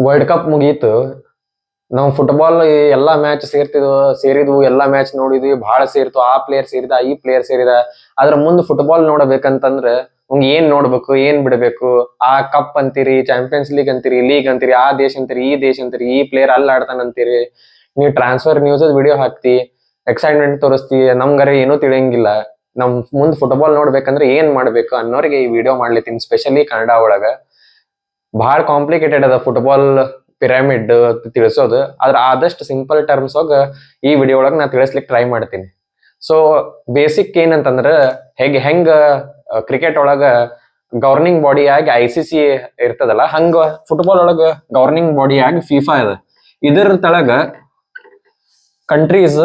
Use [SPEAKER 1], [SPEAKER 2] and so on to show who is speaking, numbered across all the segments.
[SPEAKER 1] World cup ಮುಗೀತು. ನಾವು football ಎಲ್ಲಾ ಮ್ಯಾಚ್ ಸೇರಿದ್ವು ಎಲ್ಲಾ ಮ್ಯಾಚ್ ನೋಡಿದ್ವಿ, ಬಹಳ ಸೇರ್ತು. ಆ ಪ್ಲೇಯರ್ ಸೇರಿದ, ಈ ಪ್ಲೇಯರ್ ಸೇರಿದ. ಅದ್ರ ಮುಂದ್ ಫುಟ್ಬಾಲ್ ನೋಡ್ಬೇಕಂತಂದ್ರ ನಮ್ಗೆ ಏನ್ ನೋಡ್ಬೇಕು, ಏನ್ ಬಿಡ್ಬೇಕು? ಆ ಕಪ್ ಅಂತೀರಿ, ಚಾಂಪಿಯನ್ಸ್ ಲೀಗ್ ಅಂತೀರಿ, ಆ ದೇಶ ಅಂತೀರಿ, ಈ ದೇಶ ಅಂತೀರಿ, ಈ ಪ್ಲೇಯರ್ ಅಲ್ಲಿ ಆಡ್ತಾನಂತೀರಿ. ನೀವು ಟ್ರಾನ್ಸ್ಫರ್ ನ್ಯೂಸ್ ವಿಡಿಯೋ ಹಾಕ್ತಿ, ಎಕ್ಸೈಟ್ಮೆಂಟ್ ತೋರಿಸ್ತಿ, ನಮ್ಗಾರ ಏನೂ ತಿಳಿಯಂಗಿಲ್ಲ. ನಮ್ ಮುಂದ್ ಫುಟ್ಬಾಲ್ ನೋಡ್ಬೇಕಂದ್ರೆ ಏನ್ ಮಾಡ್ಬೇಕು ಅನ್ನೋರಿಗೆ ಈ ವಿಡಿಯೋ ಮಾಡ್ಲಿತ್ತೀನಿ, ಸ್ಪೆಷಲಿ ಕನ್ನಡ ಒಳಗ. ಬಹಳ ಕಾಂಪ್ಲಿಕೇಟೆಡ್ ಅದ ಫುಟ್ಬಾಲ್ ಪಿರಮಿಡ್ ತಿಳಿಸೋದು. ಆದ್ರೆ ಆದಷ್ಟು ಸಿಂಪಲ್ ಟರ್ಮ್ಸ್ ಒಳಗ ಈ ವಿಡಿಯೋ ಒಳಗ ನಾ ತಿಳಿಸ್ಲಿಕ್ಕೆ ಟ್ರೈ ಮಾಡ್ತೀನಿ. ಸೊ ಬೇಸಿಕ್ ಏನಂತಂದ್ರ ಹೆಂಗ ಕ್ರಿಕೆಟ್ ಒಳಗ ಗವರ್ನಿಂಗ್ ಬಾಡಿ ಆಗಿ ICC ಇರ್ತದಲ್ಲ, ಹಂಗ ಫುಟ್ಬಾಲ್ ಒಳಗ ಗವರ್ನಿಂಗ್ ಬಾಡಿ ಆಗಿ ಫಿಫಾ ಇದೆ. ಇದ್ರ ತಳಗ ಕಂಟ್ರೀಸ್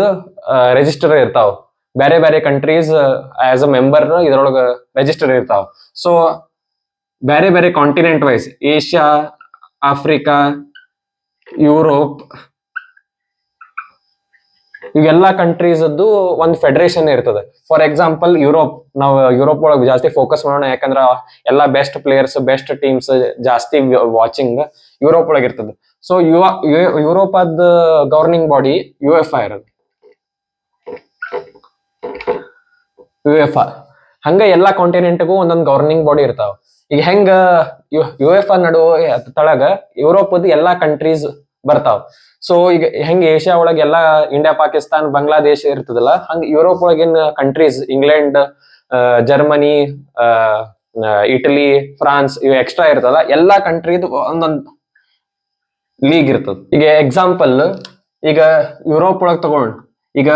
[SPEAKER 1] ರಿಜಿಸ್ಟರ್ ಇರ್ತಾವ. ಬೇರೆ ಬೇರೆ ಕಂಟ್ರೀಸ್ ಆಸ್ ಅ ಮೆಂಬರ್ ಇದ್ರೊಳಗ ರಿಜಿಸ್ಟರ್ ಇರ್ತಾವ. ಸೊ ಬೇರೆ ಬೇರೆ continent wise, Asia, Africa, Europe, ಇವೆಲ್ಲಾ ಕಂಟ್ರೀಸ್ ಒಂದು ಫೆಡರೇಷನ್ ಇರ್ತದೆ. ಫಾರ್ ಎಕ್ಸಾಂಪಲ್ ನಾವು ಯುರೋಪ್ ಒಳಗೆ ಜಾಸ್ತಿ ಫೋಕಸ್ ಮಾಡೋಣ, ಯಾಕಂದ್ರ ಎಲ್ಲಾ ಬೆಸ್ಟ್ ಪ್ಲೇಯರ್ಸ್, ಬೆಸ್ಟ್ ಟೀಮ್ಸ್ ಜಾಸ್ತಿ ವಾಚಿಂಗ್ ಯುರೋಪ್ ಒಳಗೆ ಇರ್ತದೆ. ಸೊ ಯುರೋಪ್ ಅದ್ ಗವರ್ನಿಂಗ್ ಬಾಡಿ UEFA ಇರೋದು. UEFA ಹಂಗ ಎಲ್ಲಾ ಕಾಂಟಿನೆಂಟ್ಗೂ ಒಂದೊಂದು ಗವರ್ನಿಂಗ್ ಬಾಡಿ ಇರ್ತಾವ. ಈಗ ಹೆಂಗ UEFA ನಡುವೆ ತಳಗ ಯುರೋಪ್ ಎಲ್ಲಾ ಕಂಟ್ರೀಸ್ ಬರ್ತಾವ. ಸೊ ಈಗ ಹೆಂಗ ಏಷ್ಯಾ ಒಳಗ ಎಲ್ಲಾ ಇಂಡಿಯಾ, ಪಾಕಿಸ್ತಾನ್, ಬಾಂಗ್ಲಾದೇಶ ಇರ್ತದಲ್ಲ, ಹಂಗ ಯುರೋಪ್ ಒಳಗಿನ countries England, Germany, Italy, France ಇವು ಎಕ್ಸ್ಟ್ರಾ ಇರ್ತದಲ್ಲ, ಎಲ್ಲಾ ಕಂಟ್ರಿದು ಒಂದೊಂದ್ ಲೀಗ್ ಇರ್ತದ. ಈಗ ಎಕ್ಸಾಂಪಲ್, ಈಗ ಯುರೋಪ್ ಒಳಗ್ ತಗೊಂಡ್, ಈಗ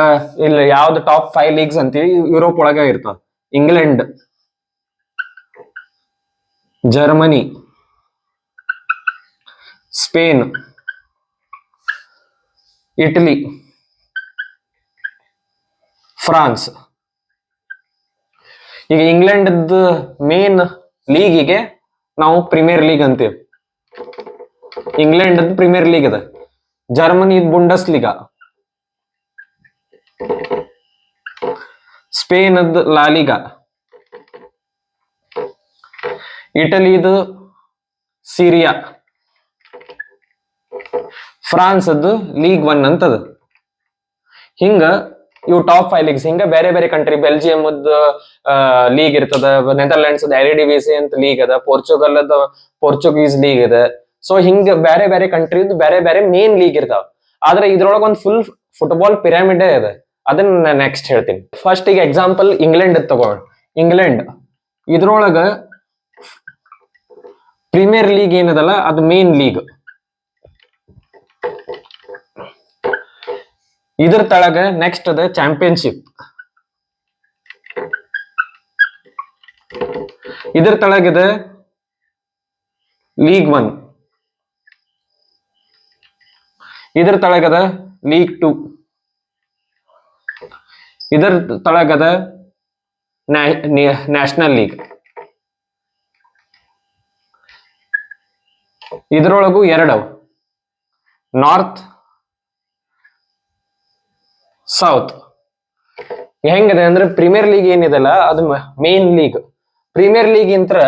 [SPEAKER 1] ಇಲ್ಲಿ ಯಾವ್ದು ಟಾಪ್ 5 ಲೀಗ್ಸ್ ಅಂತೀವಿ ಯುರೋಪ್ ಒಳಗ ಇರ್ತಾವ. England, Germany, Spain, Italy, France. ಈಗ ಇಂಗ್ಲೆಂಡ್ ಮೇನ್ ಲೀಗಿಗೆ ನಾವು ಪ್ರೀಮಿಯರ್ ಲೀಗ್ ಅಂತೀವಿ. ಇಂಗ್ಲೆಂಡ್ ಪ್ರೀಮಿಯರ್ ಲೀಗ್ ಅದ. Germany Bundesliga, Spain La Liga, ಇಟಲಿದು ಸಿರಿಯಾ, ಫ್ರಾನ್ಸ್ ಲೀಗ್ 1 ಅಂತದ. ಹಿಂಗ ಇವು ಟಾಪ್ 5 ಲೀಗ್ಸ್. ಹಿಂಗ ಬೇರೆ ಬೇರೆ ಕಂಟ್ರಿ, ಬೆಲ್ಜಿಯಂ ಲೀಗ್ ಇರ್ತದ, ನೆದರ್ಲ್ಯಾಂಡ್ಸ್ ಎರಿಡಿವಿಸಿ ಅಂತ ಲೀಗ್ ಅದ, ಪೋರ್ಚುಗಲ್ ಪೋರ್ಚುಗೀಸ್ ಲೀಗ್ ಅದ. ಸೊ ಹಿಂಗ ಬೇರೆ ಬೇರೆ ಕಂಟ್ರಿದ್ ಬೇರೆ ಬೇರೆ ಮೇನ್ ಲೀಗ್ ಇರ್ತಾವ. ಆದ್ರೆ ಇದ್ರೊಳಗ ಒಂದು ಫುಲ್ ಫುಟ್ಬಾಲ್ ಪಿರಾಮಿಡ್ ಇದೆ. ಅದನ್ನ ನೆಕ್ಸ್ಟ್ ಹೇಳ್ತೀನಿ. ಫಸ್ಟ್ ಈಗ ಎಕ್ಸಾಂಪಲ್ ಇಂಗ್ಲೆಂಡ್ ತಗೊಂಡ್, ಇಂಗ್ಲೆಂಡ್ ಇದ್ರೊಳಗ ಪ್ರೀಮಿಯರ್ ಲೀಗ್ ಏನದಲ್ಲ, ಅದು ಮೇನ್ ಲೀಗ್. ಇದ್ರ ತಳಗ ನೆಕ್ಸ್ಟ್ ಅದ ಚಾಂಪಿಯನ್ಶಿಪ್. ಇದ್ರ ತಳಗದ ಲೀಗ್ 1. ಇದ್ರ ತಳಗದ ಲೀಗ್ 2. ಇದ್ರ ತಳಗದ ನ್ಯಾಷನಲ್ ಲೀಗ್. ಇದ್ರೊಳಗು 2 ನಾರ್ತ್, ಸೌತ್. ಹೆಂಗಿದೆ ಅಂದ್ರೆ ಪ್ರೀಮಿಯರ್ ಲೀಗ್ ಏನಿದೆಲ್ಲ ಅದು ಮೇನ್ ಲೀಗ್. ಪ್ರೀಮಿಯರ್ ಲೀಗ್ ಇಂತ್ರ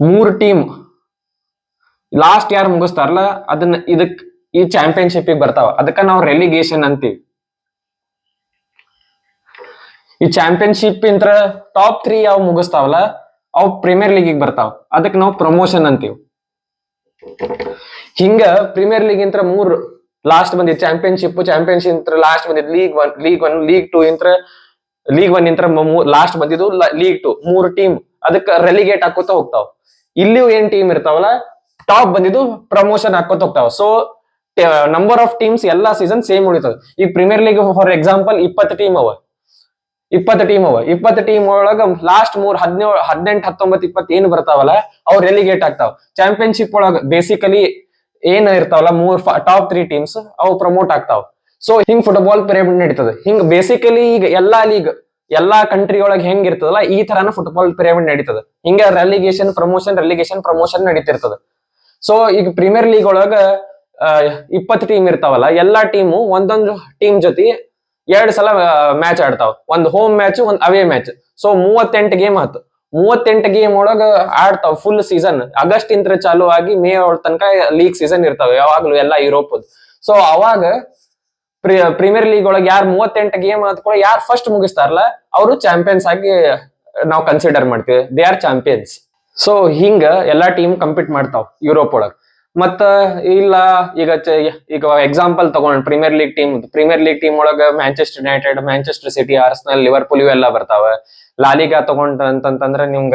[SPEAKER 1] 3 ಟೀಮ್ ಲಾಸ್ಟ್ ಯಾರು ಮುಗಿಸ್ತಾರಲ್ಲ ಅದನ್ನ ಈ ಚಾಂಪಿಯನ್ಶಿಪ್ ಬರ್ತಾವ. ಅದಕ್ಕ ನಾವು ರೆಲಿಗೇಷನ್ ಅಂತೀವಿ. ಈ ಚಾಂಪಿಯನ್ಶಿಪ್ ಇಂತ್ರ ಟಾಪ್ 3 ಯಾವ ಮುಗಿಸ್ತಾವಲ್ಲ ಅವು ಪ್ರೀಮಿಯರ್ ಲೀಗ್ ಬರ್ತಾವ. ಅದಕ್ಕೆ ನಾವು ಪ್ರಮೋಷನ್ ಅಂತೀವಿ. ಹಿಂಗ ಪ್ರೀಮಿಯರ್ ಲೀಗ್ ಇಂತ್ರ 3 ಲಾಸ್ಟ್ ಬಂದಿದ್ ಚಾಂಪಿಯನ್ಶಿಪ್ ಲಾಸ್ಟ್ ಬಂದಿದ್ ಲೀಗ್ 1, ಲೀಗ್ 2 ಇಂತ್ರ ಲೀಗ್ 1 ಇಂತ್ರ ಲಾಸ್ಟ್ ಬಂದಿದ್ದು ಲೀಗ್ 2. 3 ಟೀಮ್ ಅದಕ್ಕೆ ರೆಲಿಗೇಟ್ ಹಾಕೋತ ಹೋಗ್ತಾವ. ಇಲ್ಲಿಯೂ ಏನ್ ಟೀಮ್ ಇರ್ತಾವಲ್ಲ ಟಾಪ್ ಬಂದಿದ್ದು ಪ್ರಮೋಷನ್ ಹಾಕೋತ ಹೋಗ್ತಾವ. ಸೊ ನಂಬರ್ ಆಫ್ ಟೀಮ್ಸ್ ಎಲ್ಲಾ ಸೀಸನ್ ಸೇಮ್ ಉಳಿತದ. ಈ premier league for example 20 team ಅವ. 20 ಟೀಮ್ ಒಳಗ ಲಾಸ್ಟ್ 3 17, 18, 19, 20 ಏನ್ ಬರ್ತಾವಲ್ಲ ಅವ್ರು ರೆಲಿಗೇಟ್ ಆಗ್ತಾವ. ಚಾಂಪಿಯನ್ಶಿಪ್ ಒಳಗ ಬೇಸಿಕಲಿ ಏನ್ ಇರ್ತಾವಲ್ಲ ಟಾಪ್ 3 ಟೀಮ್ಸ್ ಅವು ಪ್ರಮೋಟ್ ಆಗ್ತಾವ. ಸೊ ಹಿಂಗ್ ಫುಟ್ಬಾಲ್ ಪಿರಮಿಡ್ ನಡೀತದೆ. ಹಿಂಗ್ ಬೇಸಿಕಲಿ ಈಗ ಎಲ್ಲಾ ಲೀಗ್ ಎಲ್ಲಾ ಕಂಟ್ರಿ ಒಳಗೆ ಹೆಂಗ್ ಇರ್ತದಲ್ಲ ಈ ತರಾನ ಫುಟ್ಬಾಲ್ ಪಿರಮಿಡ್ ನಡೀತದೆ. ಹಿಂಗ ರೆಲಿಗೇಷನ್ ಪ್ರಮೋಷನ್ ನಡೀತಿರ್ತದೆ. ಸೊ ಈಗ ಪ್ರೀಮಿಯರ್ ಲೀಗ್ ಒಳಗ 20 ಟೀಮ್ ಇರ್ತಾವಲ್ಲ, ಎಲ್ಲಾ ಟೀಮು ಒಂದೊಂದು ಟೀಮ್ ಜೊತೆ 2 ಸಲ ಮ್ಯಾಚ್ ಆಡ್ತಾವ. ಒಂದು ಹೋಮ್ ಮ್ಯಾಚ್, ಒಂದು ಅವೇ ಮ್ಯಾಚ್. ಸೊ 38 ಗೇಮ್ ಆಯ್ತು. 38 ಗೇಮ್ ಒಳಗ ಆಡ್ತಾವ ಫುಲ್ ಸೀಸನ್. ಆಗಸ್ಟ್ ಇಂತ್ರ ಚಾಲು ಆಗಿ ಮೇ ತನಕ ಲೀಗ್ ಸೀಸನ್ ಇರ್ತಾವ ಯಾವಾಗ್ಲೂ ಎಲ್ಲಾ ಯುರೋಪ್. ಸೊ ಅವಾಗ ಪ್ರೀಮಿಯರ್ ಲೀಗ್ ಒಳಗೆ ಯಾರು 38 ಗೇಮ್ ಕೂಡ ಯಾರು ಫಸ್ಟ್ ಮುಗಿಸ್ತಾರಲ್ಲ ಅವರು ಚಾಂಪಿಯನ್ಸ್ ಆಗಿ ನಾವು ಕನ್ಸಿಡರ್ ಮಾಡ್ತೀವಿ. They are champions. ಸೊ ಹಿಂಗ ಎಲ್ಲಾ ಟೀಮ್ ಕಂಪೀಟ್ ಮಾಡ್ತಾವ್ ಯುರೋಪ್ ಒಳಗ್. ಮತ್ತ ಇಲ್ಲ ಈಗ ಎಕ್ಸಾಂಪಲ್ ತಗೊಂಡ್ ಪ್ರೀಮಿಯರ್ ಲೀಗ್ ಟೀಮ್ ಒಳಗ Manchester United, Manchester city, Arsenal, Liverpool ಇವೆಲ್ಲ ಬರ್ತಾವ. ಲಾಲಿಗಾ ತಗೊಂಡ್ ಅಂತಂದ್ರೆ ನಿಮ್ಗ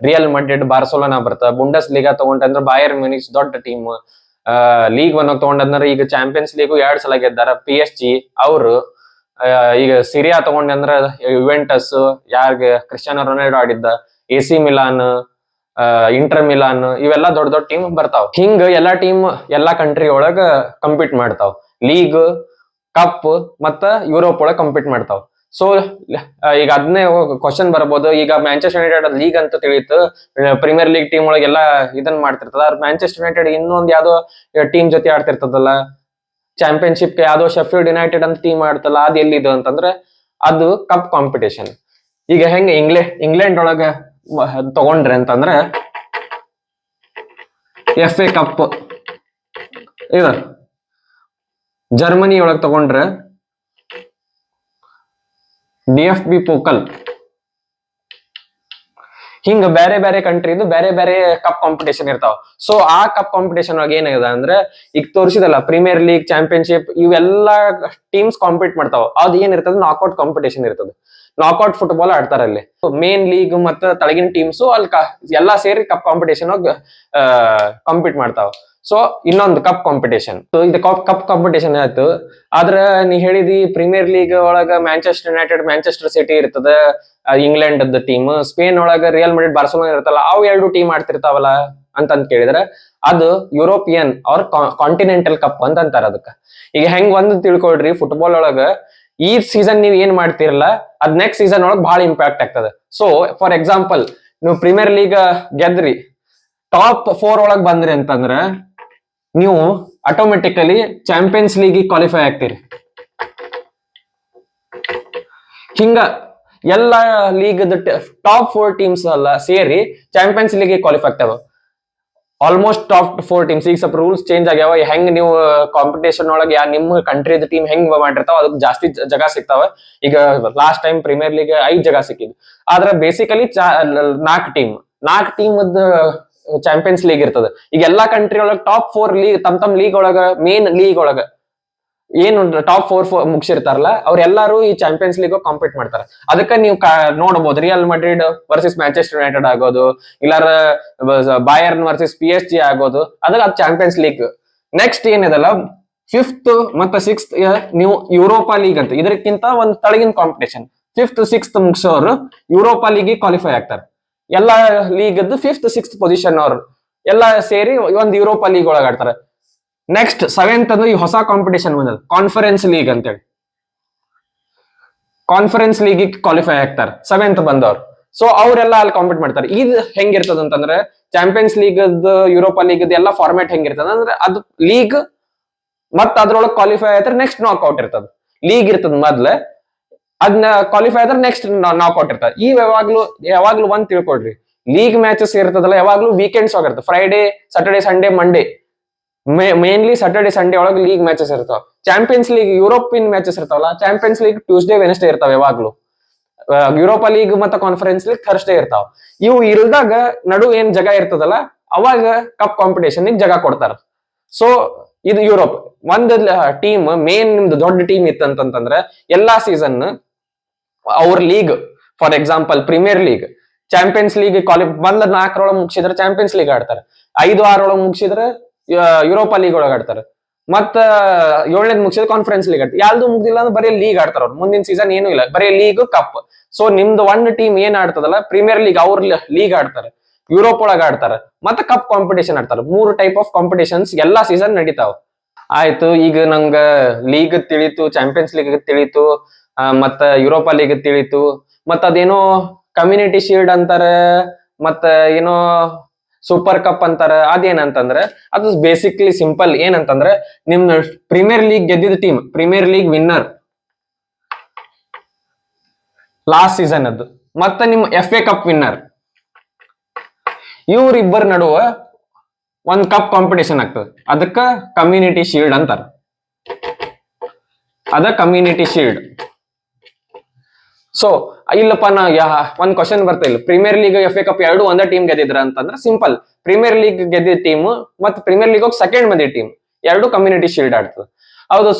[SPEAKER 1] ರಿಯಲ್ ಮಡ್ರಿಡ್, ಬಾರ್ಸೆಲೋನಾ ಬರ್ತಾವ. ಬುಂಡಸ್ ಲೀಗಾ ತಗೊಂಡ್ರೆ ಬಾಯರ್ ಮ್ಯೂನಿಚ್ ದೊಡ್ಡ ಟೀಮ್. ಲೀಗ್ ಒನ್ ತಗೊಂಡಂದ್ರೆ ಈಗ ಚಾಂಪಿಯನ್ಸ್ ಲೀಗು 2 ಸಲ ಗೆದ್ದಾರ PSG ಅವರು. ಈಗ ಸಿರಿಯಾ ತಗೊಂಡ್ರೆ ಯುವೆಂಟಸ್, ಯಾರ್ಗೆ ಕ್ರಿಸ್ಟಿಯಾನೋ ರೊನಾಲ್ಡೋ ಆಡಿದ್ದ, AC ಮಿಲಾನ್, ಇಂಟರ್ ಮಿಲಾನ್, ಇವೆಲ್ಲ ದೊಡ್ಡ ದೊಡ್ಡ ಟೀಮ್ ಬರ್ತಾವ. ಹಿಂಗ ಎಲ್ಲಾ ಟೀಮ್ ಎಲ್ಲಾ ಕಂಟ್ರಿ ಒಳಗ ಕಂಪೀಟ್ ಮಾಡ್ತಾವ್. ಲೀಗ್, ಕಪ್ ಮತ್ತ ಯುರೋಪ್ ಒಳಗ ಕಂಪೀಟ್ ಮಾಡ್ತಾವ್. ಸೊ ಈಗ ಅದನ್ನೇ ಕ್ವಶನ್ ಬರ್ಬೋದು, ಈಗ ಮ್ಯಾಂಚೆಸ್ಟರ್ ಯುನೈಟೆಡ್ ಲೀಗ್ ಅಂತ ತಿಳಿತು, ಪ್ರೀಮಿಯರ್ ಲೀಗ್ ಟೀಮ್ ಒಳಗೆ ಎಲ್ಲಾ ಇದನ್ ಮಾಡ್ತಿರ್ತದ. ಮ್ಯಾಂಚೆಸ್ಟರ್ ಯುನೈಟೆಡ್ ಇನ್ನೊಂದ್ ಯಾವ್ದೋ ಟೀಮ್ ಜೊತೆ ಆಡ್ತಿರ್ತದಲ್ಲ ಚಾಂಪಿಯನ್ಶಿಪ್, ಯಾವ್ದೋ ಶೆಫೀಲ್ಡ್ ಯುನೈಟೆಡ್ ಅಂತ ಟೀಮ್ ಆಡ್ತಲ್ಲ, ಅದ್ ಎಲ್ಲಿದು ಅಂತಂದ್ರೆ ಅದು ಕಪ್ ಕಾಂಪಿಟೇಷನ್. ಈಗ ಹೆಂಗ ಇಂಗ್ಲೆಂಡ್ ಒಳಗ ತಗೊಂಡ್ರೆ ಅಂತಂದ್ರೆ FA ಕಪ್, ಇವ ಜರ್ಮನಿ ಒಳಗ್ ತಗೊಂಡ್ರೆ DFB ಪೋಕಲ್. ಹಿಂಗ ಬೇರೆ ಬೇರೆ ಕಂಟ್ರಿದು ಬೇರೆ ಬೇರೆ ಕಪ್ ಕಾಂಪಿಟೇಷನ್ ಇರ್ತಾವ. ಸೊ ಆ ಕಪ್ ಕಾಂಪಿಟೇಷನ್ ಒಳಗೆ ಏನಾಗಿದೆ ಅಂದ್ರೆ ಈಗ ತೋರಿಸಿದಲ್ಲ ಪ್ರೀಮಿಯರ್ ಲೀಗ್, ಚಾಂಪಿಯನ್ಶಿಪ್ ಇವೆಲ್ಲಾ ಟೀಮ್ಸ್ ಕಾಂಪೀಟ್ ಮಾಡ್ತಾವ. ಅದ್ ಏನಿರ್ತದ ನಾಕ್ಔಟ್ ಕಾಂಪಿಟೇಷನ್ ಇರ್ತದೆ. ನಾಕ್ಔಟ್ ಫುಟ್ಬಾಲ್ ಆಡ್ತಾರ ಅಲ್ಲಿ. ಮೇನ್ ಲೀಗ್ ಮತ್ತೆ ತಳಗಿನ ಟೀಮ್ಸ್ ಅಲ್ಲಿ ಎಲ್ಲಾ ಸೇರಿ ಕಪ್ ಕಾಂಪಿಟೇಷನ್ ಕಾಂಪೀಟ್ ಮಾಡ್ತಾವ. ಸೊ ಇನ್ನೊಂದು ಕಪ್ ಕಾಂಪಿಟೇಷನ್. ಇದು ಕಪ್ ಕಾಂಪಿಟೇಷನ್ ಆಯ್ತು. ಆದ್ರ ನೀ ಹೇಳಿದಿ ಪ್ರೀಮಿಯರ್ ಲೀಗ್ ಒಳಗ ಮ್ಯಾಂಚೆಸ್ಟರ್ ಯುನೈಟೆಡ್, ಮ್ಯಾಂಚೆಸ್ಟರ್ ಸಿಟಿ ಇರ್ತದ, ಇಂಗ್ಲೆಂಡ್ ಟೀಮ್. ಸ್ಪೇನ್ ಒಳಗ ರಿಯಲ್ ಮಡ್ರಿಡ್, ಬಾರ್ಸೆಲೋನಾ ಇರ್ತಲ್ಲ, ಅವು 2 ಟೀಮ್ ಆಡ್ತಿರ್ತಾವಲ್ಲ ಅಂತ ಕೇಳಿದ್ರೆ ಅದು ಯುರೋಪಿಯನ್ ಆರ್ ಕಾಂಟಿನೆಂಟಲ್ ಕಪ್ ಅಂತ ಅಂತಾರ ಅದಕ್ಕ. ಈಗ ಹೆಂಗ್ ಒಂದು ತಿಳ್ಕೊಳ್ರಿ, ಫುಟ್ಬಾಲ್ ಒಳಗ ಈ ಸೀಸನ್ ನೀವ್ ಏನ್ ಮಾಡ್ತಿರಲ್ಲ ಅದ್ ನೆಕ್ಸ್ಟ್ ಸೀಸನ್ ಒಳಗ್ ಬಹಳ ಇಂಪ್ಯಾಕ್ಟ್ ಆಗ್ತದೆ. ಸೊ ಫಾರ್ ಎಕ್ಸಾಂಪಲ್ ನೀವು ಪ್ರೀಮಿಯರ್ ಲೀಗ್ ಗೆದ್ರಿ, ಟಾಪ್ 4 ಒಳಗ್ ಬಂದ್ರಿ ಅಂತಂದ್ರ ನೀವು ಆಟೋಮೆಟಿಕಲಿ ಚಾಂಪಿಯನ್ಸ್ ಲೀಗ್ ಕ್ವಾಲಿಫೈ ಆಗ್ತೀರಿ. ಹಿಂಗ ಎಲ್ಲ ಲೀಗ್ ಟಾಪ್ 4 ಟೀಮ್ಸ್ ಅಲ್ಲ ಸೇರಿ ಚಾಂಪಿಯನ್ಸ್ ಲೀಗ್ ಕ್ವಾಲಿಫೈ ಆಗ್ತಾವ. Almost top 4 teams. ಈಗ ಸ್ವಲ್ಪ ರೂಲ್ಸ್ ಚೇಂಜ್ ಆಗ್ಯಾವ. ಹೆಂಗ್ ನೀವು ಕಾಂಪಿಟೇಷನ್ ಒಳಗೆ ನಿಮ್ಮ ಕಂಟ್ರಿದ ಟೀಮ್ ಹೆಂಗ್ ಮಾಡಿರ್ತಾವ ಅದಕ್ಕೆ ಜಾಸ್ತಿ ಜಾಗ ಸಿಗ್ತಾವ. ಈಗ ಲಾಸ್ಟ್ ಟೈಮ್ ಪ್ರೀಮಿಯರ್ ಲೀಗ್ 5 ಜಾಗ ಸಿಕ್ಕಿದ್ವು. ಆದ್ರೆ ಬೇಸಿಕಲಿ 4 ಟೀಮ್ ಚಾಂಪಿಯನ್ಸ್ ಲೀಗ್ ಇರ್ತದೆ. ಈಗ ಎಲ್ಲಾ ಕಂಟ್ರಿ ಒಳಗ ಟಾಪ್ 4 ಲೀಗ್ ತಮ್ ಲೀಗ್ ಒಳಗ, ಮೇನ್ ಲೀಗ್ ಒಳಗ ಏನು ಟಾಪ್ 4 ಮುಗಿಸಿರ್ತಾರಲ್ಲ ಅವ್ರೆಲ್ಲಾರು ಈ ಚಾಂಪಿಯನ್ಸ್ ಲೀಗ್ ಕಾಂಪೀಟ್ ಮಾಡ್ತಾರೆ. ಅದಕ್ಕೆ ನೀವು ನೋಡಬಹುದು ರಿಯಲ್ ಮಡ್ರಿಡ್ ವರ್ಸಸ್ ಮ್ಯಾಂಚೆಸ್ಟರ್ ಯುನೈಟೆಡ್ ಆಗೋದು, ಇಲ್ಲಾರ ಬಾಯರ್ನ್ ವರ್ಸಸ್ PSG ಆಗೋದು, ಅದಕ್ಕೆ ಅದು ಚಾಂಪಿಯನ್ಸ್ ಲೀಗ್. ನೆಕ್ಸ್ಟ್ ಏನಿದಲ್ಲ 5th ಮತ್ತೆ 6th ನೀವು ಯುರೋಪಾ ಲೀಗ್ ಅಂತ, ಇದಕ್ಕಿಂತ ಒಂದು ತಳಗಿನ ಕಾಂಪಿಟೇಷನ್. 5th 6th ಮುಗಿಸೋರು ಯುರೋಪಾ ಲೀಗ್ ಕ್ವಾಲಿಫೈ ಆಗ್ತಾರೆ. ಎಲ್ಲಾ ಲೀಗ್ 5th 6th ಪೊಸಿಷನ್ ಅವ್ರು ಎಲ್ಲಾ ಸೇರಿ ಒಂದು ಯುರೋಪಾ ಲೀಗ್ ಒಳಗ ಆಡ್ತಾರೆ. ನೆಕ್ಸ್ಟ್ 7th ಅಂದ್ರೆ ಈ ಹೊಸ ಕಾಂಪಿಟೇಷನ್ ಬಂದದ, ಕಾನ್ಫರೆನ್ಸ್ ಲೀಗ್ ಅಂತೇಳಿ. ಕಾನ್ಫರೆನ್ಸ್ ಲೀಗ್ ಕ್ವಾಲಿಫೈ ಆಗ್ತಾರೆ 7th ಬಂದವ್ರು. ಸೊ ಅವರೆಲ್ಲ ಅಲ್ಲಿ ಕಾಂಪೀಟ್ ಮಾಡ್ತಾರೆ. ಇದು ಹೆಂಗಿರ್ತದ ಅಂತಂದ್ರೆ ಚಾಂಪಿಯನ್ಸ್ ಲೀಗ್, ಯುರೋಪಾ ಲೀಗ್ ಎಲ್ಲ ಫಾರ್ಮ್ಯಾಟ್ ಹೆಂಗಿರ್ತದ ಅಂದ್ರೆ ಅದು ಲೀಗ್ ಮತ್ ಅದ್ರೊಳಗೆ ಕ್ವಾಲಿಫೈ ಆಯ್ತಾರೆ ನೆಕ್ಸ್ಟ್ ನಾಕ್ಔಟ್ ಇರ್ತದ. ಲೀಗ್ ಇರ್ತದ ಮೊದ್ಲೆ, ಅದನ್ನ ಕ್ವಾಲಿಫೈ ಆದ್ರೆ ನೆಕ್ಸ್ಟ್ ನಾಕ್ಔಟ್ ಇರ್ತದೆ. ಈ ಯಾವಾಗ್ಲೂ ಒಂದ್ ತಿಳ್ಕೊಳ್ರಿ, ಲೀಗ್ ಮ್ಯಾಚಸ್ ಇರ್ತದಲ್ಲ ಯಾವಾಗ್ಲೂ ವೀಕೆಂಡ್ಸ್ ಆಗಿರ್ತದೆ. Friday, Saturday, Sunday, Monday, mainly Saturday Sunday ಒಳಗೆ ಲೀಗ್ ಮ್ಯಾಚಸ್ ಇರ್ತಾವ. ಚಾಂಪಿಯನ್ಸ್ ಲೀಗ್ ಯುರೋಪಿಯನ್ ಮ್ಯಾಚಸ್ ಇರ್ತಾವಲ್ಲ, ಚಾಂಪಿಯನ್ಸ್ ಲೀಗ್ ಟ್ಯೂಸ್ಡೇ ವೆನ್ಸ್ಡೇ ಇರ್ತಾವ ಯಾವಾಗ್ಲೂ. ಯುರೋಪಾ ಲೀಗ್ ಮತ್ತೆ ಕಾನ್ಫರೆನ್ಸ್ ಲೀಗ್ ಥರ್ಸ್ಡೇ ಇರ್ತಾವ. ಇವು ಇಲ್ದಾಗ ನಡು ಏನ್ ಜಾಗ ಇರ್ತದಲ್ಲ ಅವಾಗ ಕಪ್ ಕಾಂಪಿಟೇಷನ್ ಜಾಗ ಕೊಡ್ತಾರ. ಸೊ ಇದು ಯುರೋಪ್. ಒಂದ್ ಟೀಮ್ ಮೇನ್ ನಿಮ್ದು ದೊಡ್ಡ ಟೀಮ್ ಇತ್ತಂತಂದ್ರೆ ಎಲ್ಲಾ ಸೀಸನ್ ಅವ್ರ league, for example premier league, champions league ಬಂದ 4 ಮುಗಿಸಿದ್ರೆ ಚಾಂಪಿಯನ್ಸ್ ಲೀಗ್ ಆಡ್ತಾರೆ. 5-6 ಮುಗಿಸಿದ್ರೆ ಯುರೋಪಾ ಲೀಗ್ ಒಳಗೆ ಆಡ್ತಾರೆ. ಮತ್ತ 7ನೇದ್ ಮುಗಿಸಿದ್ರೆ ಕಾನ್ಫರೆನ್ಸ್ ಲೀಗ್ ಆಡ್ತಾರೆ. ಯಾವ್ದು ಮುಗ್ದಿಲ್ಲ ಅಂದ್ರೆ ಬರೀ ಲೀಗ್ ಆಡ್ತಾರ ಅವ್ರು. ಮುಂದಿನ ಸೀಸನ್ ಏನು ಇಲ್ಲ, ಬರೀ ಲೀಗ್, ಕಪ್. ಸೊ ನಿಮ್ದು ಒಂದ್ ಟೀಮ್ ಏನ್ ಆಡ್ತದಲ್ಲ ಪ್ರೀಮಿಯರ್ ಲೀಗ್, ಅವ್ರ ಲೀಗ್ ಆಡ್ತಾರೆ, ಯುರೋಪ್ ಒಳಗ ಆಡ್ತಾರೆ, ಮತ್ತೆ ಕಪ್ ಕಾಂಪಿಟೇಷನ್ ಆಡ್ತಾರೆ. 3 ಟೈಪ್ ಆಫ್ ಕಾಂಪಿಟೇಷನ್ಸ್ ಎಲ್ಲಾ ಸೀಸನ್ ನಡೀತಾವ. ಆಯ್ತು, ಈಗ ನಂಗ ಲೀಗ್ ತಿಳಿತು, ಚಾಂಪಿಯನ್ಸ್ ಲೀಗ್ ತಿಳಿತು, ಮತ್ತ ಯುರೋಪಾ ಲೀಗ್ ತಿಳಿತು, ಮತ್ತ ಅದೇನೋ ಕಮ್ಯುನಿಟಿ ಶೀಲ್ಡ್ ಅಂತಾರೆ, ಮತ್ತ ಏನೋ ಸೂಪರ್ ಕಪ್ ಅಂತಾರ. ಅದೇನಂತಂದ್ರೆ ಅದು ಬೇಸಿಕ್ಲಿ ಸಿಂಪಲ್. ಏನಂತಂದ್ರೆ ನಿಮ್ ಪ್ರೀಮಿಯರ್ ಲೀಗ್ ಗೆದ್ದಿದ team, premier league winner last season ಅದು, ಮತ್ತೆ ನಿಮ್ FA ಕಪ್ ವಿನ್ನರ್, ಇವ್ರಿಬ್ಬರ ನಡುವ ಒಂದ್ ಕಪ್ ಕಾಂಪಿಟೇಷನ್ ಆಗ್ತದೆ. ಅದಕ್ಕ ಕಮ್ಯುನಿಟಿ ಶೀಲ್ಡ್ ಅಂತಾರ. ಅದ ಕಮ್ಯುನಿಟಿ ಶೀಲ್ಡ್. ಸೊ ಇಲ್ಲಪ್ಪ ಒಂದ್ ಕ್ವಶನ್ ಬರ್ತಾ ಇಲ್ಲ, ಪ್ರೀಮಿಯರ್ ಲೀಗ್ FA ಕಪ್ ಎರಡು ಒಂದೇ ಟೀಮ್ ಗೆದ್ದಿದ್ರ ಅಂತಂದ್ರೆ ಸಿಂಪಲ್, ಪ್ರೀಮಿಯರ್ ಲೀಗ್ ಗೆದ್ದ ಟೀಮ್ ಮತ್ತೆ ಪ್ರೀಮಿಯರ್ ಲೀಗ್ ಸೆಕೆಂಡ್ ಬಂದಿ ಟೀಮ್ ಎರಡು ಕಮ್ಯುನಿಟಿ ಶೀಲ್ಡ್ ಆಡ್ತದೆ. ಹೌದು,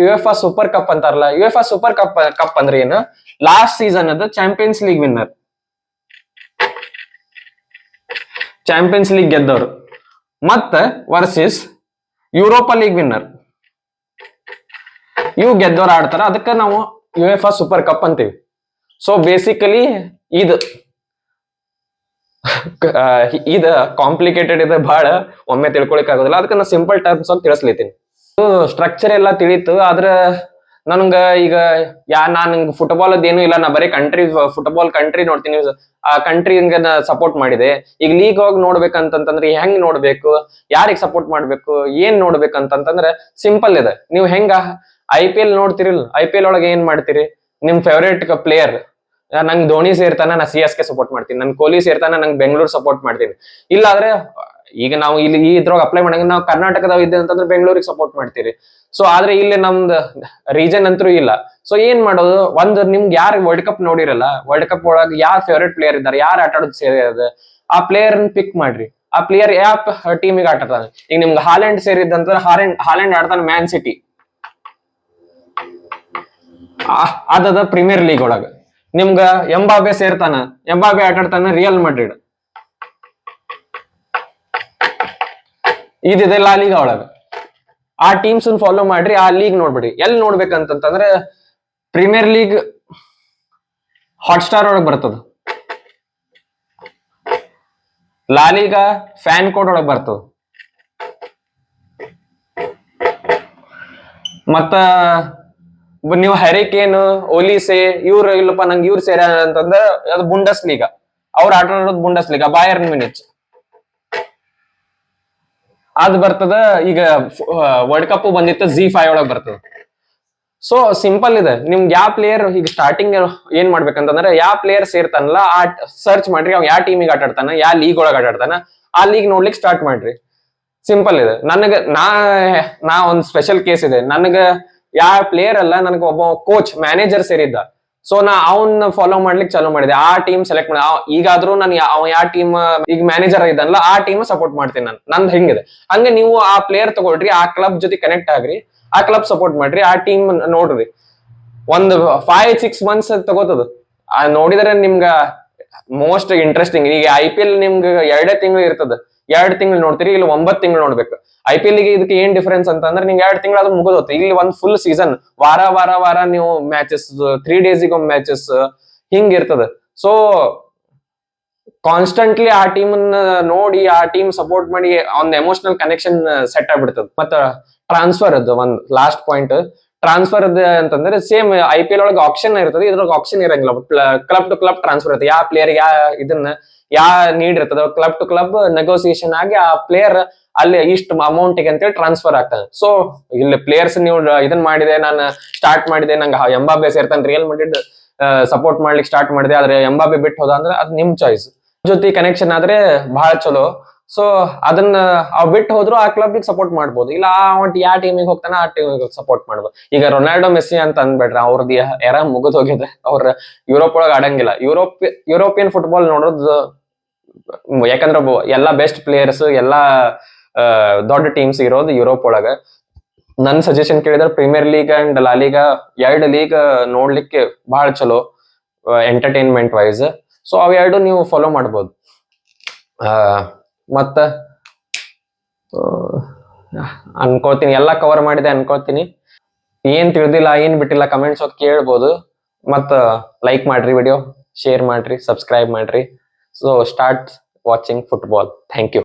[SPEAKER 1] UEFA ಸೂಪರ್ ಕಪ್ ಅಂತಾರಲ್ಲ, UEFA ಸೂಪರ್ ಕಪ್ ಅಂದ್ರೆ ಏನು, ಲಾಸ್ಟ್ ಸೀಸನ್ ಅದ champions league winner, champions league ಗೆದ್ದವರು ಮತ್ತ ವರ್ಸಸ್ ಯುರೋಪಾ ಲೀಗ್ ವಿನ್ನರ್, ಇವು ಗೆದ್ದವ್ರು ಆಡ್ತಾರ. ಅದಕ್ಕೆ ನಾವು UEFA ಸೂಪರ್ ಕಪ್ ಅಂತೀವಿ. ಸೊ ಬೇಸಿಕಲಿ ಇದು ಕಾಂಪ್ಲಿಕೇಟೆಡ್ ಇದೆ, ಬಹಳ ಒಮ್ಮೆ ತಿಳ್ಕೊಳಿಕ್ ಆಗೋದಿಲ್ಲ. ಅದಕ್ಕೆ ನಾ ಸಿಂಪಲ್ ಟರ್ಮ್ಸ್ ಅಂತ ತಿಳಿಸ್ಲಿತೀನಿ. ಸ್ಟ್ರಕ್ಚರ್ ಎಲ್ಲ ತಿಳಿತು, ಆದ್ರ ನನ್ಗ ಈಗ ನಾನ್ ಫುಟ್ಬಾಲ್ ಅದೇನು ಇಲ್ಲ, ನಾ ಬರೀ ಫುಟ್ಬಾಲ್ ಕಂಟ್ರಿ ನೋಡ್ತೀನಿ, ಆ ಕಂಟ್ರಿ ಸಪೋರ್ಟ್ ಮಾಡಿದೆ. ಈಗ ಲೀಗ್ ಹೋಗಿ ನೋಡ್ಬೇಕಂತಂದ್ರೆ ಹೆಂಗ್ ನೋಡ್ಬೇಕು, ಯಾರಿಗ್ ಸಪೋರ್ಟ್ ಮಾಡ್ಬೇಕು, ಏನ್ ನೋಡ್ಬೇಕಂತಂದ್ರೆ ಸಿಂಪಲ್ ಇದೆ. ನೀವು ಹೆಂಗ IPL ನೋಡ್ತಿರಿಲ್, IPL ಒಳಗೆ ಏನ್ ಮಾಡ್ತೀರಿ, ನಿಮ್ ಫೇವ್ರೇಟ್ ಪ್ಲೇಯರ್ ನಂಗೆ ಧೋನಿ ಸೇರ್ತಾನ, ನಾ CSK ಸಪೋರ್ಟ್ ಮಾಡ್ತೀನಿ, ನನ್ ಕೊಹ್ಲಿ ಸೇರ್ತಾನ, ನಂಗೆ ಬೆಂಗಳೂರು ಸಪೋರ್ಟ್ ಮಾಡ್ತೀನಿ. ಇಲ್ಲಾದ್ರೆ ಈಗ ನಾವು ಇಲ್ಲಿ ಇದ್ರೊಳಗೆ ಅಪ್ಲೈ ಮಾಡಂಗ ನಾವು ಕರ್ನಾಟಕದಾಗ ಇದ್ದೆ ಅಂತಂದ್ರೆ ಬೆಂಗಳೂರಿಗೆ ಸಪೋರ್ಟ್ ಮಾಡ್ತೀರಿ. ಸೊ ಆದ್ರೆ ಇಲ್ಲಿ ನಮ್ದು ರೀಜನ್ ಅಂತೂ ಇಲ್ಲ. ಸೊ ಏನ್ ಮಾಡೋದು, ನಿಮ್ಗೆ ಯಾರು ವರ್ಲ್ಡ್ ಕಪ್ ನೋಡಿರಲ್ಲ, ವರ್ಲ್ಡ್ ಕಪ್ ಒಳಗೆ ಯಾರ್ ಫೇವ್ರೇಟ್ ಪ್ಲೇಯರ್ ಇದ್ದಾರೆ, ಯಾರು ಆಟ ಆಡೋದು ಸೇರಿದೆ, ಆ ಪ್ಲೇಯರ್ ಪಿಕ್ ಮಾಡ್ರಿ. ಆ ಪ್ಲೇಯರ್ ಯಾವ ಟೀಮಿಗೆ ಆಟ ಆಡ್ತಾನೆ. ಈಗ ನಿಮ್ಗೆ ಹಾಲೆಂಡ್ ಸೇರಿದಂತಂದ್ರೆ ಹಾಲೆಂಡ್ ಆಡ್ತಾನೆ ಮ್ಯಾನ್ ಸಿಟಿ, ಅದ ಪ್ರೀಮಿಯರ್ ಲೀಗ್ ಒಳಗ. ನಿಮ್ಗ ಎಂಬಾಬೆ ಸೇರ್ತಾನ, ಎಂಬಾಬೆ ಆಟ ಆಡ್ತಾನ ರಿಯಲ್ ಮ್ಯಾಡ್ರಿಡ್, ಇದಿದೆ ಲಾ ಲೀಗ್ ಒಳಗ. ಆ ಟೀಮ್ಸ್ ಫಾಲೋ ಮಾಡ್ರಿ, ಆ ಲೀಗ್ ನೋಡ್ಬಿಡಿ. ಎಲ್ಲಿ ನೋಡ್ಬೇಕಂತಂದ್ರೆ ಪ್ರೀಮಿಯರ್ ಲೀಗ್ ಹಾಟ್ಸ್ಟಾರ್ ಒಳಗ್ ಬರ್ತದ, ಲಾ ಲೀಗ ಫ್ಯಾನ್ ಕೋಡ್ ಒಳಗ್ ಬರ್ತದ, ಮತ್ತ ನೀವು ಹ್ಯಾರಿಕೇನ್, ಓಲಿಸೆ ಇವ್ರು ಇಲ್ಲಪ್ಪ ನಂಗೆ ಇವ್ರು ಸೇರ ಅಂತಂದ್ರೆ ಅದು ಬುಂಡಸ್ ಲೀಗ, ಅವ್ರು ಆಟ ಆಡೋದು ಬುಂಡಸ್ ಲೀಗ, ಬಾಯರ್ನ್ ಮ್ಯೂನಿಚ್ ಅದ್ ಬರ್ತದ. ಈಗ ವರ್ಲ್ಡ್ ಕಪ್ ಬಂದಿತ್ತು Z5 ಒಳಗ್ ಬರ್ತದ. ಸೊ ಸಿಂಪಲ್ ಇದೆ, ನಿಮ್ಗೆ ಯಾವ ಪ್ಲೇಯರ್ ಈಗ ಸ್ಟಾರ್ಟಿಂಗ್ ಏನ್ ಮಾಡ್ಬೇಕಂತಂದ್ರೆ ಯಾವ ಪ್ಲೇಯರ್ ಸೇರ್ತಾನಲ್ಲ ಆ ಸರ್ಚ್ ಮಾಡ್ರಿ, ಅವ್ ಯಾವ ಟೀಮಿಗೆ ಆಟ ಆಡ್ತಾನ, ಯಾವ ಲೀಗ್ ಒಳಗೆ ಆಟ ಆಡ್ತಾನ, ಆ ಲೀಗ್ ನೋಡ್ಲಿಕ್ಕೆ ಸ್ಟಾರ್ಟ್ ಮಾಡ್ರಿ. ಸಿಂಪಲ್ ಇದೆ. ನಾ ಒಂದ್ ಸ್ಪೆಷಲ್ ಕೇಸ್ ಇದೆ, ನನಗ ಯಾವ ಪ್ಲೇಯರ್ ಅಲ್ಲ, ನನಗೆ ಒಬ್ಬ ಕೋಚ್ ಮ್ಯಾನೇಜರ್ ಸೇರಿದ್ದ. ಸೊ ನಾ ಅವನ್ನ ಫಾಲೋ ಮಾಡ್ಲಿಕ್ಕೆ ಚಾಲೂ ಮಾಡಿದೆ, ಆ ಟೀಮ್ ಸೆಲೆಕ್ಟ್ ಮಾಡಿ. ಈಗಾದ್ರೂ ನಾನು ಅವ ಯಾವ ಟೀಮ್ ಈಗ ಮ್ಯಾನೇಜರ್ ಇದ್ದಾನಲ್ಲ ಆ ಟೀಮ್ ಸಪೋರ್ಟ್ ಮಾಡ್ತೀನಿ ನಾನು, ನಂದು ಹೆಂಗಿದೆ ಹಂಗೆ ನೀವು ಆ ಪ್ಲೇಯರ್ ತಗೊಳ್ರಿ, ಆ ಕ್ಲಬ್ ಜೊತೆ ಕನೆಕ್ಟ್ ಆಗ್ರಿ, ಆ ಕ್ಲಬ್ ಸಪೋರ್ಟ್ ಮಾಡ್ರಿ, ಆ ಟೀಮ್ ನೋಡ್ರಿ. ಒಂದು 5-6 ಮಂತ್ಸ್ ತಗೋತದ. ನೋಡಿದ್ರೆ ನಿಮ್ಗ ಮೋಸ್ಟ್ ಇಂಟ್ರೆಸ್ಟಿಂಗ್. ಈಗ IPL ನಿಮ್ಗೆ 2 ತಿಂಗಳು ಇರ್ತದ, 2 ತಿಂಗಳು ನೋಡ್ತೀರಿ, ಇಲ್ಲಿ 9 ತಿಂಗಳು ನೋಡ್ಬೇಕು. IPL ಗೆ ಇದಕ್ಕೆ ಏನ್ ಡಿಫರೆನ್ಸ್ ಅಂತಂದ್ರೆ ನಿಮ್ಗೆ 2 ತಿಂಗಳು ಅದು ಮುಗಿದೋತು. ಇಲ್ಲಿ ಒಂದ್ ಫುಲ್ ಸೀಸನ್ ವಾರ ನೀವು ಮ್ಯಾಚಸ್, 3 ಡೇಸಿಗೆ ಒಂದು ಮ್ಯಾಚಸ್ ಹಿಂಗ್ ಇರ್ತದ. ಸೊ ಕಾನ್ಸ್ಟೆಂಟ್ಲಿ ಆ ಟೀಮ್ ನೋಡಿ, ಆ ಟೀಮ್ ಸಪೋರ್ಟ್ ಮಾಡಿ ಒಂದು ಎಮೋಷನಲ್ ಕನೆಕ್ಷನ್ ಸೆಟ್ ಆಗ್ಬಿಡ್ತದ. ಮತ್ತ ಟ್ರಾನ್ಸ್ಫರ್ ಅದು ಒಂದ್ ಲಾಸ್ಟ್ ಪಾಯಿಂಟ್. ಟ್ರಾನ್ಸ್ಫರ್ ಅಂತಂದ್ರೆ ಸೇಮ್ IPL ಒಳಗೆ ಆಪ್ಷನ್ ಇರ್ತದೆ, ಇದ್ರೊಳಗೆ ಆಪ್ಷನ್ ಇರಂಗಿಲ್ಲ. ಕ್ಲಬ್ ಟು ಕ್ಲಬ್ ಟ್ರಾನ್ಸ್ಫರ್ ಇರುತ್ತೆ. ಯಾವ ಪ್ಲೇಯರ್ ಯಾವ ನೀಡ್ ಇರ್ತದೆ, ಕ್ಲಬ್ ಟು ಕ್ಲಬ್ ನೆಗೋಸಿಯೇಷನ್ ಆಗಿ ಆ ಪ್ಲೇಯರ್ ಅಲ್ಲಿ ಇಷ್ಟು ಅಮೌಂಟ್ ಗೆ ಅಂತೇಳಿ ಟ್ರಾನ್ಸ್ಫರ್ ಆಗ್ತದೆ. ಸೊ ಇಲ್ಲಿ ಪ್ಲೇಯರ್ಸ್ ನೀವು ಇದನ್ ಮಾಡಿದೆ, ನಾನು ಸ್ಟಾರ್ಟ್ ಮಾಡಿದೆ, ನಂಗೆ ಎಂಬಾಬೆ ಸೇರ್ತಾನೆ, ರಿಯಲ್ ಮ್ಯಾಡ್ರಿಡ್ ಸಪೋರ್ಟ್ ಮಾಡ್ಲಿಕ್ಕೆ ಸ್ಟಾರ್ಟ್ ಮಾಡಿದೆ, ಆದ್ರೆ ಎಂಬಾಬೆ ಬಿಟ್ಟು ಹೋದ ಅಂದ್ರೆ ಅದು ನಿಮ್ ಚಾಯ್ಸ್. ಜೊತೆ ಕನೆಕ್ಷನ್ ಆದ್ರೆ ಬಹಳ ಚಲೋ. ಸೊ ಅದನ್ನ ಬಿಟ್ಟು ಹೋದ್ರು ಆ ಕ್ಲಬ್ ಸಪೋರ್ಟ್ ಮಾಡ್ಬೋದು, ಇಲ್ಲ ಯಾವ ಟೀಮಿಗೆ ಹೋಗ್ತಾನೆ ಆ ಟೀಮಿಗೆ ಸಪೋರ್ಟ್ ಮಾಡ್ಬೋದು. ಈಗ ರೊನಾಲ್ಡೋ ಮೆಸ್ಸಿ ಅಂತ ಅಂದ್ಬೇಡ್ರಿ, ಅವ್ರದ್ದು ಎರ ಮುಗಿದ್ ಹೋಗಿದೆ, ಅವ್ರ ಯುರೋಪ್ ಒಳಗೆ ಆಡಂಗಿಲ್ಲ. ಯುರೋಪಿಯನ್ ಫುಟ್ಬಾಲ್ ನೋಡೋದು, ಯಾಕಂದ್ರೆ ಎಲ್ಲಾ ಬೆಸ್ಟ್ ಪ್ಲೇಯರ್ಸ್, ಎಲ್ಲಾ ದೊಡ್ಡ ಟೀಮ್ಸ್ ಇರೋದು ಯುರೋಪ್ ಒಳಗ. ನನ್ ಸಜೆಷನ್ ಕೇಳಿದ್ರೆ premier league and La Liga 2 league ನೋಡ್ಲಿಕ್ಕೆ ಬಹಳ ಚಲೋ ಎಂಟರ್ಟೈನ್ಮೆಂಟ್ ವೈಸ್. ಸೊ ಅವೆರಡು ನೀವು ಫಾಲೋ ಮಾಡ್ಬೋದು. ಮತ್ತ ಅನ್ಕೋತೀನಿ ಎಲ್ಲಾ ಕವರ್ ಮಾಡಿದೆ ಅನ್ಕೋತೀನಿ. ಏನ್ ತಿಳಿದಿಲ್ಲ, ಏನ್ ಬಿಟ್ಟಿಲ್ಲ ಕಮೆಂಟ್ಸ್ ಕೇಳ್ಬೋದು. ಮತ್ತ ಲೈಕ್ ಮಾಡ್ರಿ, ವಿಡಿಯೋ ಶೇರ್ ಮಾಡ್ರಿ, ಸಬ್ಸ್ಕ್ರೈಬ್ ಮಾಡ್ರಿ. So start watching football. Thank you.